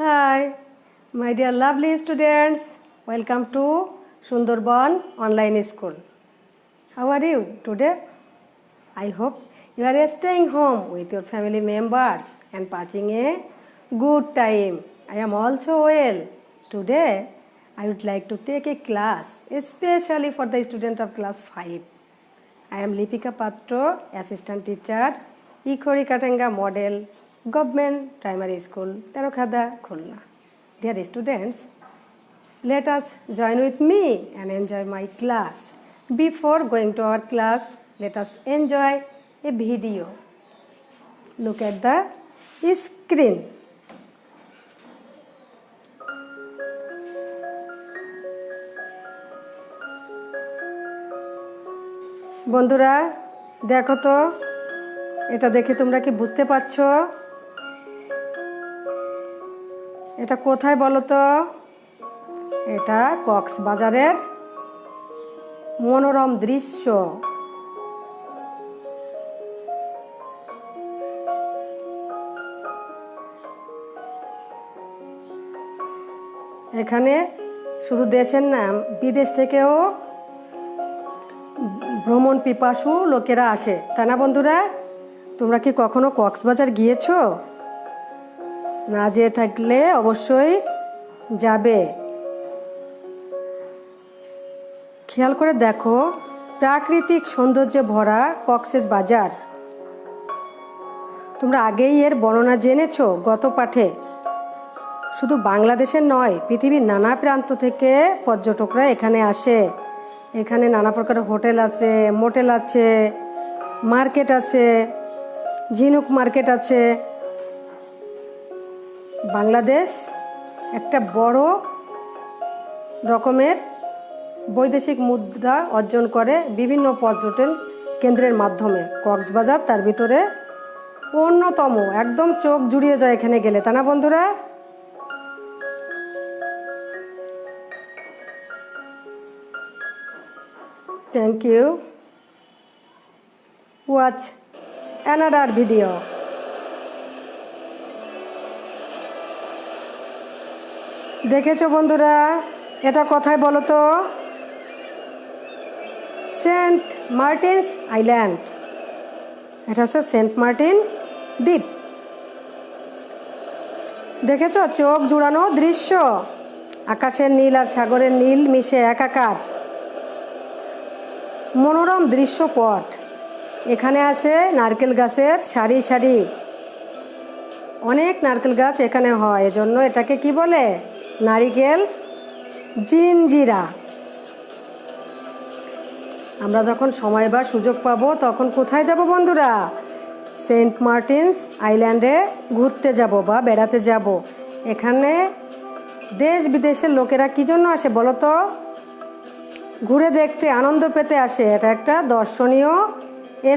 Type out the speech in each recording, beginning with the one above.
Hi, my dear lovely students. Welcome to Sundarban Online School. How are you today? I hope you are staying home with your family members and passing a good time. I am also well. Today, I would like to take a class especially for the student of class 5. I am Lipika Patro, assistant teacher, Ikhori Katanga Model, Government Primary School, Tarokhada, Khulna. Dear students, let us join with me and enjoy my class. Before going to our class, let us enjoy a video. Look at the screen. বন্ধুরা দেখো তো এটা দেখে তোমরা কি বুঝতে পারছো এটা কোথায় বলো তো এটা কক্সবাজারের মনোরম দৃশ্য এখানে শুধু দেশের না বিদেশ থেকেও ভ্রমণ পিপাসু লোকেরা আসে তাই না বন্ধুরা তোমরা কি কখনো কক্সবাজার গিয়েছো না যেয়ে থাকলে অবশ্যই যাবে খেয়াল করে দেখো প্রাকৃতিক সৌন্দর্যে ভরা কক্সবাজার তোমরা আগেই এর বর্ণনা জেনেছো গত পাঠে শুধু বাংলাদেশের নয় পৃথিবীর নানা প্রান্ত থেকে পর্যটকরা এখানে আসে এখানে নানা প্রকারের হোটেল আছে মোটেল আছে মার্কেট আছে ঝিনুক মার্কেট আছে বাংলাদেশ একটা বড় রকমের বৈদেশিক মুদ্রা অর্জন করে বিভিন্ন পর্যটন কেন্দ্রের মাধ্যমে কক্সবাজার তার ভিতরে অন্যতম একদম চোখ জুড়িয়ে যায় এখানে গেলে তা না বন্ধুরা Thank you. Watch another video. দেখেছো বন্ধুরা এটা কোথায় বলো তো সেন্ট মার্টিনস আইল্যান্ড এটা হচ্ছে সেন্ট মার্টিন দ্বীপ দেখেছো চোখ জুড়ানো দৃশ্য আকাশের নীল আর সাগরের নীল মিশে একাকার মনোরম দৃশ্যপট এখানে আছে নারকেল গাছের সারি সারি অনেক নারকেল গাছ এখানে হয় এজন্য এটাকে কি বলে নারিকেল জিঞ্জিরা আমরা যখন সময় বা সুযোগ পাবো তখন কোথায় যাব বন্ধুরা সেন্ট মার্টিনস আইল্যান্ডে ঘুরতে যাব বা বেড়াতে যাব এখানে দেশ বিদেশের লোকেরা কি জন্য আসে বলো তো ঘুরে দেখতে আনন্দ পেতে আসে এটা একটা দর্শনীয়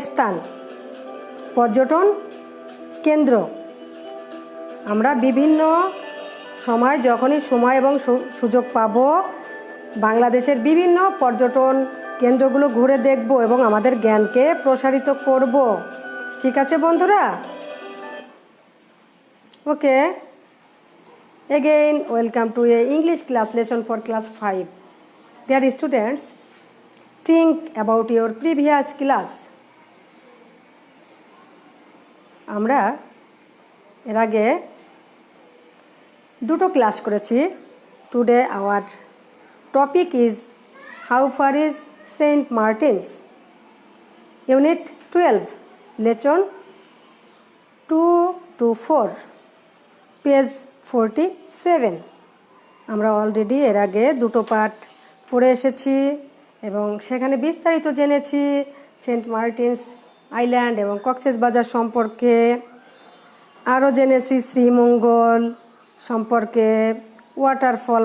স্থান পর্যটন কেন্দ্র আমরা বিভিন্ন সময় যখনই সময় এবং সুযোগ পাব বাংলাদেশের বিভিন্ন পর্যটন কেন্দ্রগুলো ঘুরে দেখব এবং আমাদের জ্ঞানকে প্রসারিত করব ঠিক আছে বন্ধুরা okay again welcome to a English class lesson for class 5 Dear students, think about your previous class. আমরা এর আগে দুটো ক্লাস করেছি today our topic is how far is Saint Martin's unit 12 lesson 2 to 4 page 47 আমরা already এর আগে দুটো part পড়ে এসেছি এবং সেখানে বিস্তারিত জেনেছি সেন্ট মার্টিনস আইল্যান্ড এবং কক্সবাজার সম্পর্কে আরও জেনেছি শ্রীমঙ্গল সম্পর্কে ওয়াটারফল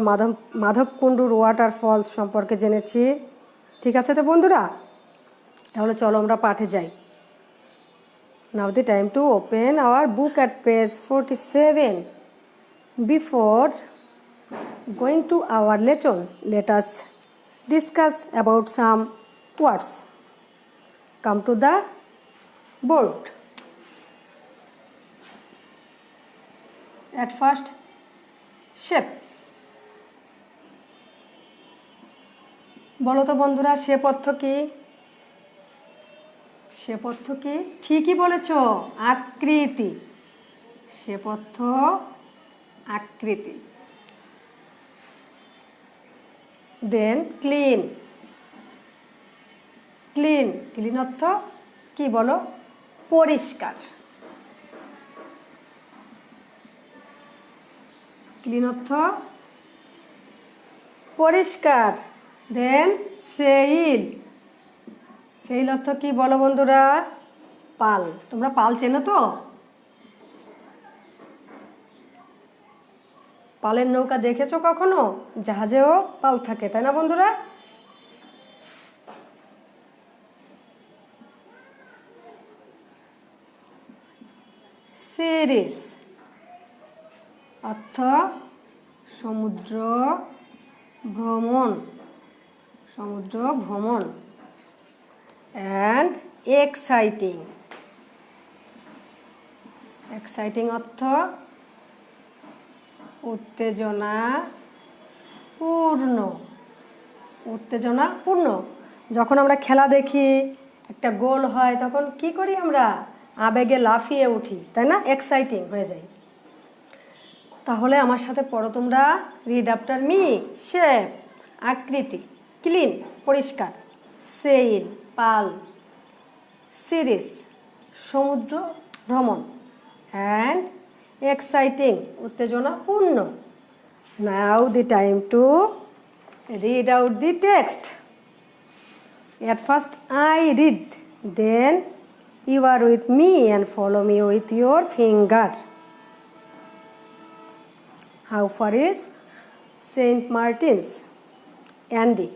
মাধবকুণ্ডুর ওয়াটারফল সম্পর্কে জেনেছি ঠিক আছে তো বন্ধুরা তাহলে চলো আমরা পাঠে যাই now the time to open our book at page 47 before going to our lesson let us discuss about some words come to the board at first shape. বলো তো বন্ধুরা, শেপ অর্থ কি? শেপ অর্থ কি? ঠিকই বলেছ, আকৃতি। শেপ অর্থ আকৃতি। দেন ক্লিন। ক্লিন, ক্লিন অর্থ কি বলো? পরিষ্কার। ক্লিন অর্থ পরিষ্কার। দেন সেইল। সেইল অর্থ কি বলো বন্ধুরা? পাল। তোমরা পাল চেনো তো? পালের নৌকা দেখেছো কখনো? জাহাজেও পাল থাকে, তাই না বন্ধুরা? সিরিজ অর্থ সমুদ্র ভ্রমণ। সমুদ্র ভ্রমণ। And exciting. এক্সাইটিং অর্থ উত্তেজনা পূর্ণ। উত্তেজনা পূর্ণ। যখন আমরা খেলা দেখি, একটা গোল হয়, তখন কি করি আমরা? আবেগে লাফিয়ে উঠি, তাই না? এক্সাইটিং হয়ে যায়। তাহলে আমার সাথে পড়ো তোমরা। Read after me. শেপ আকৃতি, ক্লিন পরিষ্কার, সেইল পাল, সিরিজ সমুদ্র ভ্রমণ, অ্যান্ড এক্সাইটিং উত্তেজনাপূর্ণ। Now the time to read out the text. At first I read, then you are with me and follow me with your finger. How far is Saint Martin's? Andy.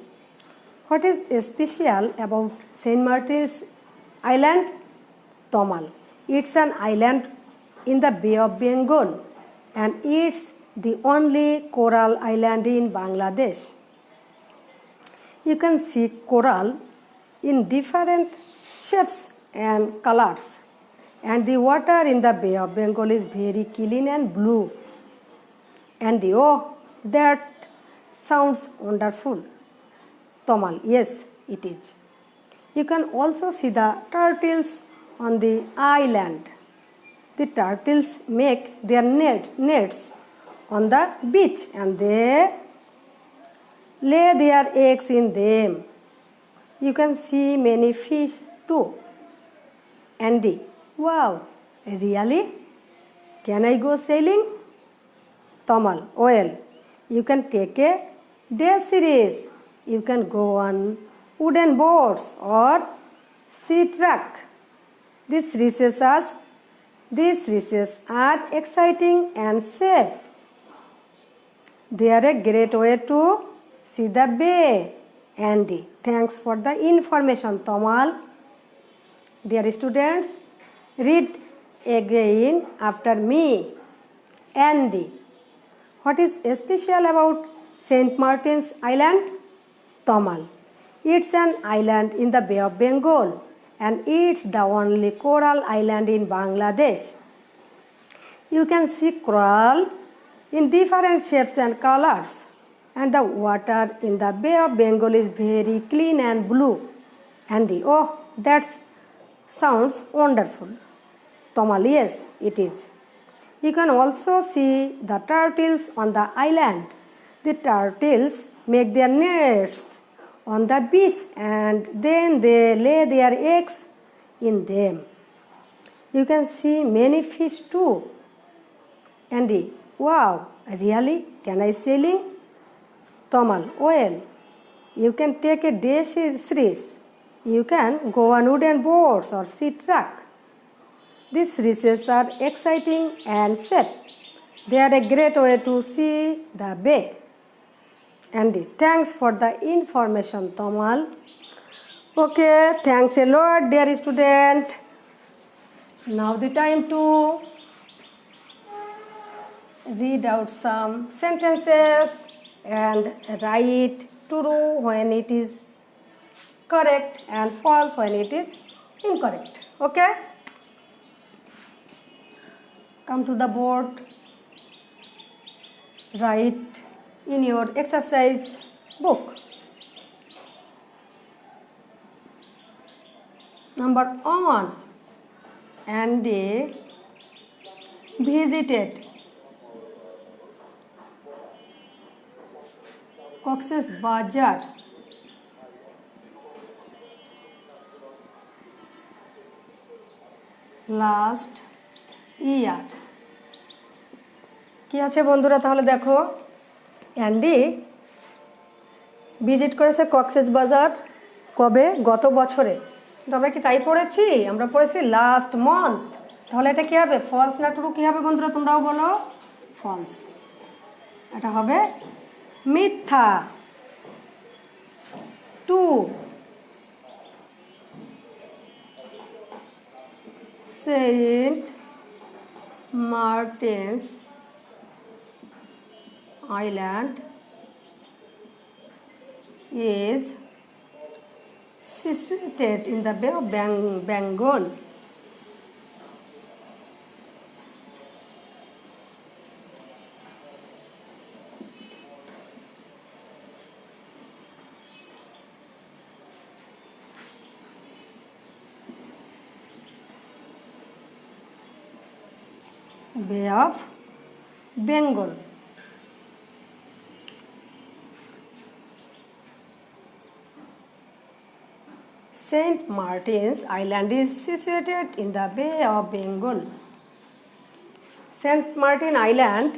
What is special about Saint Martin's Island? Tomal. It's an island in the Bay of Bengal and it's the only coral island in Bangladesh. You can see coral in different shapes and colors, and the water in the Bay of Bengal is very clean and blue. And oh, that sounds wonderful. Tomal, yes, it is. You can also see the turtles on the island. The turtles make their nets on the beach and they lay their eggs in them. You can see many fish too. Andy, wow, really? Can I go sailing? Tomal, well, you can take a day series. You can go on wooden boats or sea truck. These races are exciting and safe. They are a great way to see the bay. Andy, thanks for the information, Tomal. Dear students, read again after me. Andy, what is special about Saint Martin's Island? Tomal, it's an island in the Bay of Bengal and it's the only coral island in Bangladesh. You can see coral in different shapes and colors, and the water in the Bay of Bengal is very clean and blue. Andy, oh, that sounds wonderful. Tomal, yes, it is. You can also see the turtles on the island. The turtles make their nests on the beach and then they lay their eggs in them. You can see many fish too. Andy, wow, really? Can I sailing? Tomal, well, you can take a day series. You can go on wooden boats or sea truck. These races are exciting and safe. They are a great way to see the bay. Andy, thanks for the information, Tomal. Okay, thanks a lot, dear student. Now the time to read out some sentences and write true when it is correct and false when it is incorrect. Okay? Come to the board. write in your exercise book. Number 1, Andy visited Cox's Bazar last year. কি আছে বন্ধুরা? তাহলে দেখো, Andy visit করেছে কক্সেস বাজার কবে? গত বছরে। কিন্তু আমরা কি তাই পড়েছি? আমরা পড়েছি লাস্ট মান্থ। তাহলে এটা কী হবে? ফলস না ট্রু? কী হবে বন্ধুরা? তোমরাও বলো ফলস। এটা হবে মিথ্যা। 2, Saint Martin's Island is situated in the Bay of Bengal. Bay of Bengal. Saint Martin's Island is situated in the Bay of Bengal. Saint Martin Island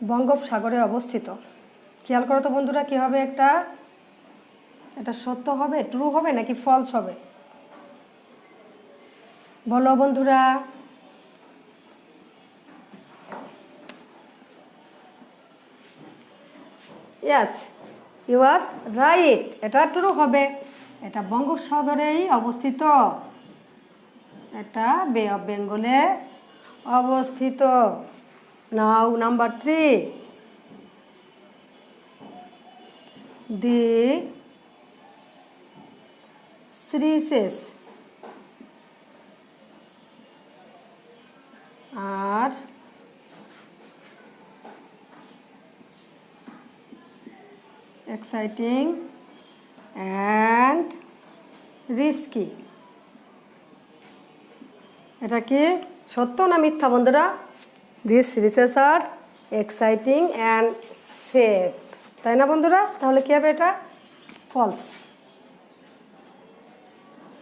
বঙ্গোপসাগরে অবস্থিত। খেয়াল করো তো বন্ধুরা, কী হবে? এটা সত্য হবে, ট্রু হবে নাকি ফলস হবে? বলো বন্ধুরা। Yes, you are right. এটা ট্রু হবে। এটা বঙ্গোপসাগরেই অবস্থিত। এটা বে অফ বেঙ্গলে অবস্থিত। Now number 3, the Seychelles are exciting and risky. এটা কি সত্য না মিথ্যা বন্ধুরা? This Seychelles are exciting and safe, তাই না বন্ধুরা? তাহলে কী হবে? এটা ফলস।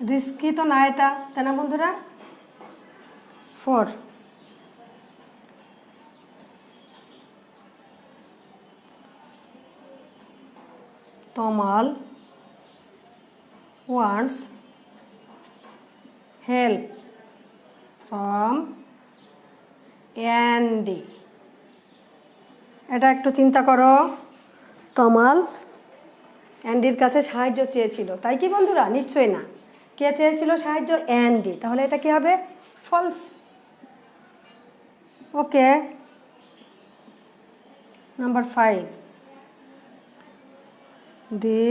রিস্কি তো না এটা, তাই না বন্ধুরা? 4, Tamal wants help from Andy. এটা একটু চিন্তা করো। তমাল অ্যান্ডির কাছে সাহায্য চেয়েছিল, তাই কি বন্ধুরা? নিশ্চয়ই না। কে চেয়েছিল সাহায্য? অ্যান্ডি। তাহলে এটা কি হবে? False. Okay, number 5, the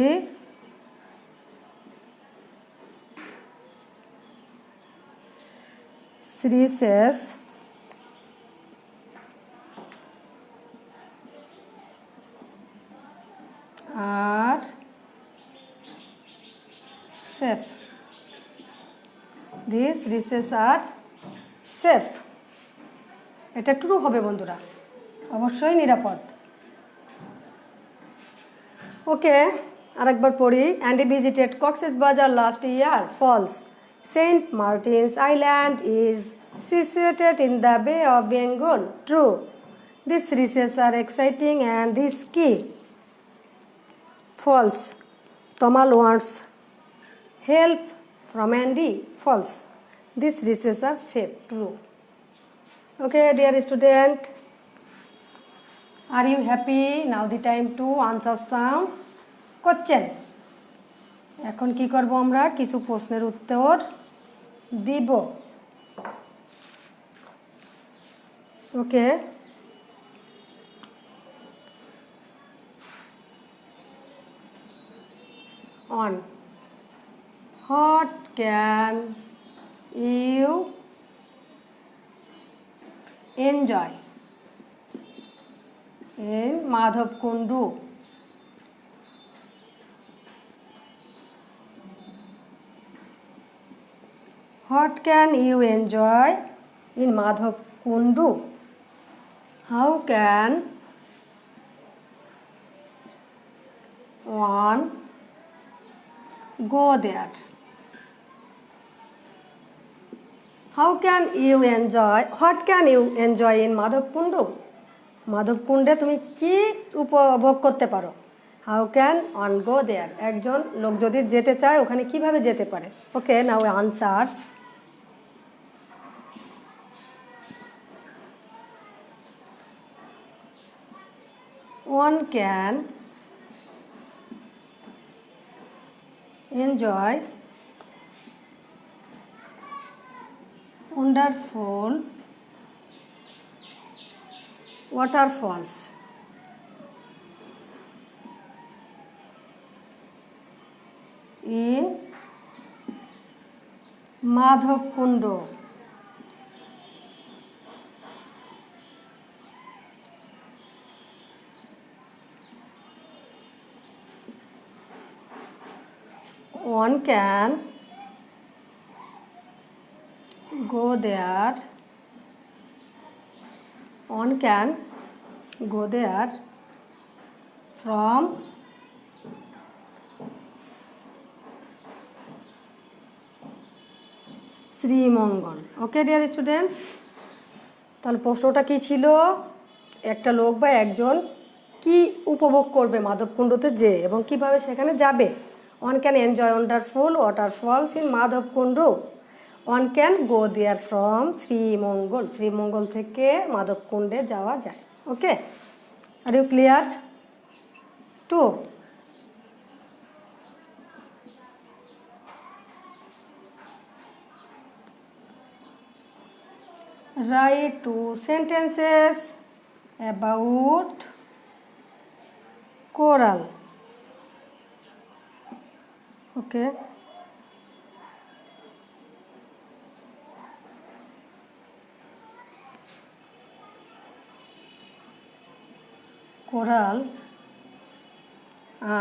Seychelles are safe. These Seychelles are safe. এটা ট্রু হবে বন্ধুরা, অবশ্যই নিরাপদ। ওকে, আরেকবার পড়ি। Andy visited Cox's Bazar last year. False. Saint Martin's Island is situated in the Bay of Bengal. True. These Seychelles are exciting and risky. False. Tamal wants help from Andy. False. These Seychelles are safe. True. Okay, dear student, are you happy? Now the time to answer some question. এখন কি করব? আমরা কিছু প্রশ্নের উত্তর দিব। ওকে, on what can you enjoy in Madhavkundu. What can you enjoy in Madhavkundu? How can one go there? How can you enjoy? What can you enjoy in Madhavkundu? মাধবকুণ্ডে তুমি কি উপভোগ করতে পারো? How can one go there, একজন লোক যদি যেতে চায় ওখানে কিভাবে যেতে পারে? Okay, now answer. One can enjoy wonderful waterfalls in Madhavkundu. One can go there. One can go there from Sreemangal. Okay dear student, তাহলে প্রশ্নটা কি ছিল? একটা লোক বা একজন কি উপভোগ করবে মাধবকুণ্ডতে যে, এবং কিভাবে সেখানে যাবে? One can enjoy wonderful waterfalls in Madhabkunda. One can go there from Sreemangal. Sreemangal থেকে মাধবকুণ্ডে যাওয়া যায়। Okay, are you clear? Two, write two sentences about coral. Okay, coral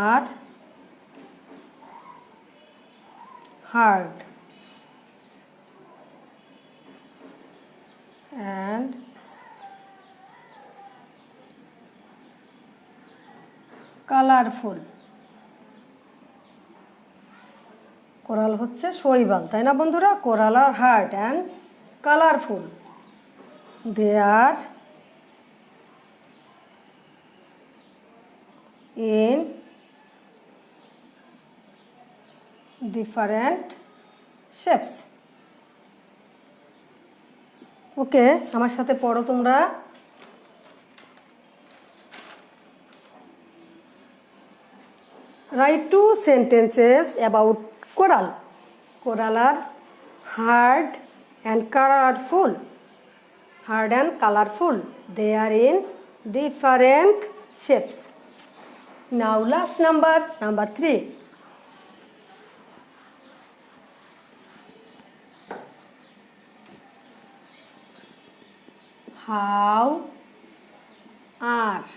are hard and colorful. Coral হচ্ছে শৈবাল, তাই না বন্ধুরা? Coral are hard and colourful. They are in different shapes. Okay, আমার সাথে পড়ো তোমরা। Write two sentences about coral. Coral are hard and colorful. Hard and colorful. They are in different shapes. Now last number 3. How are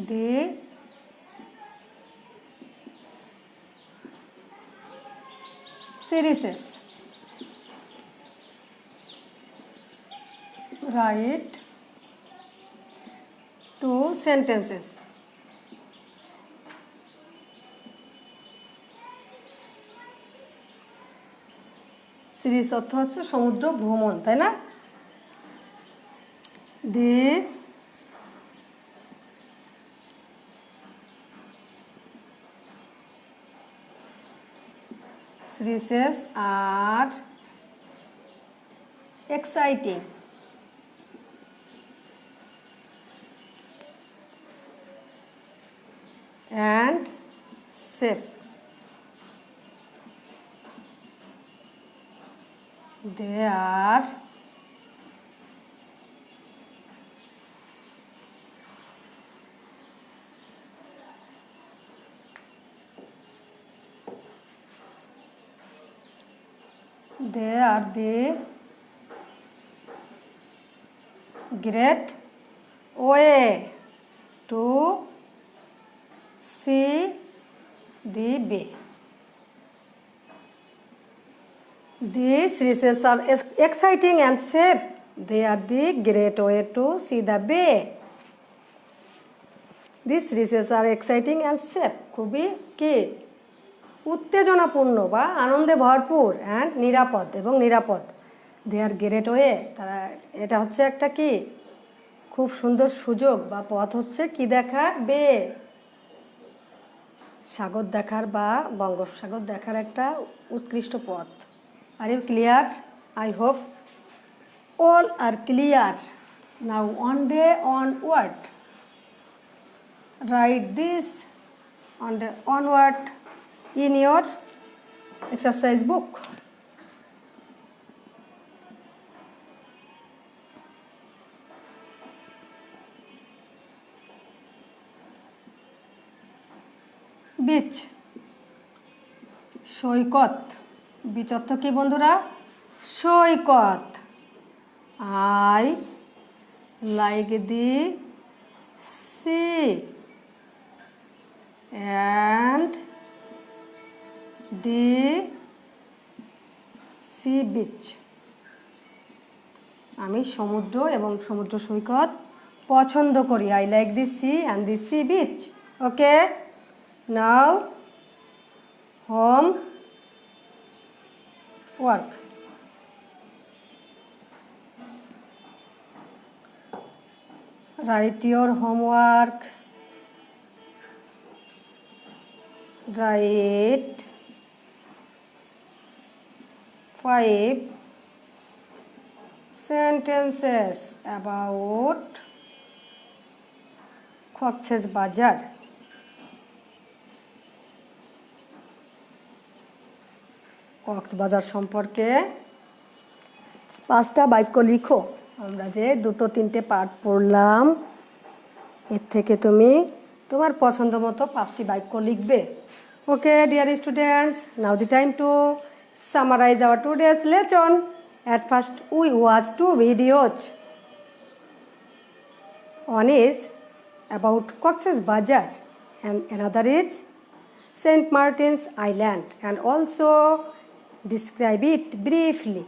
the series? Write two sentences. Series অর্থ হচ্ছে সমুদ্র ভ্রমণ, তাই না? দি series are exciting and safe. They are the great way to see the bay. These races are exciting and safe. They are the great way to see the bay. These races are exciting and safe. খুবই কি উত্তেজনাপূর্ণ বা আনন্দে ভরপুর and নিরাপদ এবং নিরাপদ। দে are great way, তারা এটা হচ্ছে একটা কি খুব সুন্দর সুযোগ বা পথ হচ্ছে কি দেখার বে, সাগর দেখার বা বঙ্গোপসাগর দেখার একটা উৎকৃষ্ট পথ। Are you clear? I hope all are clear. Now one day onward, write this on the onward in your exercise book. Beach, Saikat. Beach অর্থ কি বন্ধুরা? সৈকত। I like the sea and the sea beach. আমি সমুদ্র এবং সমুদ্র সৈকত পছন্দ করি। I like the sea and the sea beach. Okay, now home work. Write your homework. Write 5 sentences about Cox's Bazar. Cox's Bazar সম্পর্কে 5টা বাক্য লিখো। আমরা যে 2-3টে পার্ট পড়লাম, এর থেকে তুমি তোমার পছন্দ মতো 5টি বাক্য লিখবে। Okay dear students, now the time two summarize our today's lesson. At first we watched 2 videos. One is about Cox's Bazar and another is St. Martin's Island, and also describe it briefly.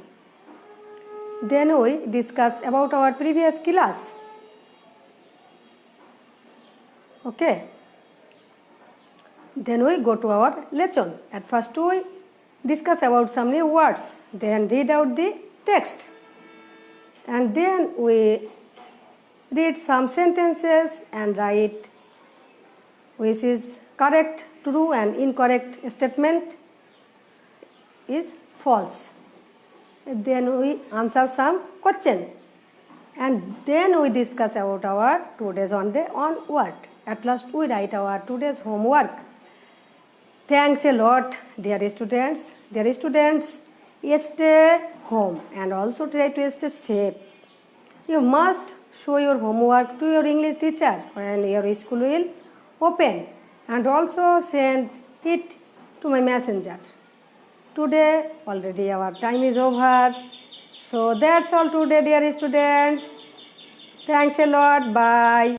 Then we discuss about our previous class. Okay. Then we go to our lesson. At first we discuss about some new words, then read out the text, and then we read some sentences and write which is correct, true, and incorrect statement is false. Then we answer some question, and then we discuss about our today's onward. At last we write our today's homework. Thanks a lot, dear students. Dear students, stay home and also try to stay safe. You must show your homework to your English teacher when your school will open, and also send it to my messenger. Today already our time is over. So that's all today, dear students. Thanks a lot. Bye.